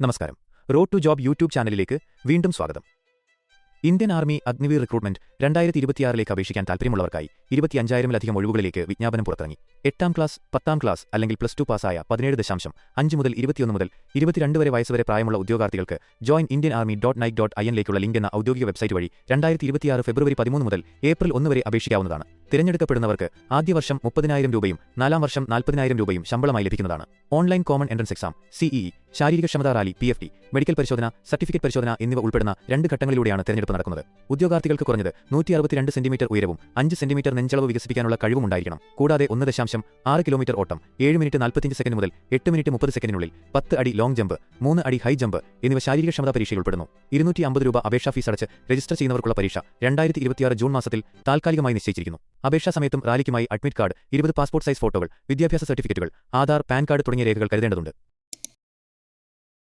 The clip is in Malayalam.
നമസ്കാരം. റോഡ് ടു ജോബ് യൂട്യൂബ് ചാനലിലേക്ക് വീണ്ടും സ്വാഗതം. ഇന്ത്യൻ ആർമി അഗ്നിവീർ റിക്രൂട്ട്മെന്റ് 2026 അപേക്ഷിക്കാൻ താൽപ്പര്യമുള്ളവർക്കായി 25,000-ലധികം ഒഴിവുകളിലേക്ക് വിജ്ഞാപനം പുറത്തിറങ്ങി. 8ാം ക്ലാസ്, 10ാം ക്ലാസ് അല്ലെങ്കിൽ +2 പാസ്സായ 17.5 മുതൽ 21 മുതൽ 22 വരെ വയസ്സുവരെ പ്രായമുള്ള ഉദ്യോഗാർത്ഥികൾക്ക് join.indianarmy.nic.in ലേക്കുള്ള ലിങ്ക് എന്ന ഔദ്യോഗിക വെബ്സൈറ്റ് വഴി 2026 ഫെബ്രുവരി 13 മുതൽ ഏപ്രിൽ 1 വരെ അപേക്ഷിക്കാവുന്നതാണ്. തിരഞ്ഞെടുക്കപ്പെടുന്നവർക്ക് ആദ്യ വർഷം 30,000 രൂപയും 4ാം വർഷം 40,000 രൂപയും ശമ്പളമായി ലഭിക്കുന്നതാണ്. Online common entrance exam (CEE), ശാരീരിക ക്ഷമതാ റാലി (PFT), മെഡിക്കൽ പരിശോധന, സർട്ടിഫിക്കറ്റ് പരിശോധന എന്നിവ ഉൾപ്പെടുന്ന 2 ഘട്ടങ്ങളിലൂടെയാണ് തിരഞ്ഞെടുപ്പ് നടക്കുന്നത്. ഉദ്യോഗാർത്ഥികൾക്ക് കുറഞ്ഞത് 162 സെന്റിമീറ്റർ ഉയരവും 5 സെന്റിമീറ്റർ നെഞ്ചളവ് വികസിപ്പിക്കാനുള്ള കഴിവും ഉണ്ടായിരിക്കണം. കൂടാതെ 1.6 കിലോമീറ്റർ ഓട്ടം, 7 മിനിറ്റ് 45 സെക്കൻഡ് മുതൽ 8 മിനിറ്റ് 30 സെക്കൻഡിനുള്ളിൽ, 10 അടി ലോങ് ജമ്പ്, 3 അടി ഹൈ ജമ്പ് എന്നിവ ശാരീരിക ക്ഷമതാ പരീക്ഷയിൽ ഉൾപ്പെടുന്നു. 250 രൂപ അപേക്ഷാ ഫീസ് അടച്ച് രജിസ്റ്റർ ചെയ്യുന്നവർക്കുള്ള പരീക്ഷ 2026 ജൂൺ മാസത്തിൽ താൽക്കാലികമായി നിശ്ചയിച്ചിരിക്കുന്നു. അപേക്ഷാ സമയത്തും റാലിക്കുമായി അഡ്മിറ്റ് കാർഡ്, 20 പാസ്പോർട്ട് സൈസ് ഫോട്ടോകൾ, വിദ്യാഭ്യാസ സർട്ടിഫിക്കറ്റുകൾ, ആധാർ, പാൻ കാർഡ് തുടങ്ങിയ രേഖകൾ കരുതേണ്ടതുണ്ട്.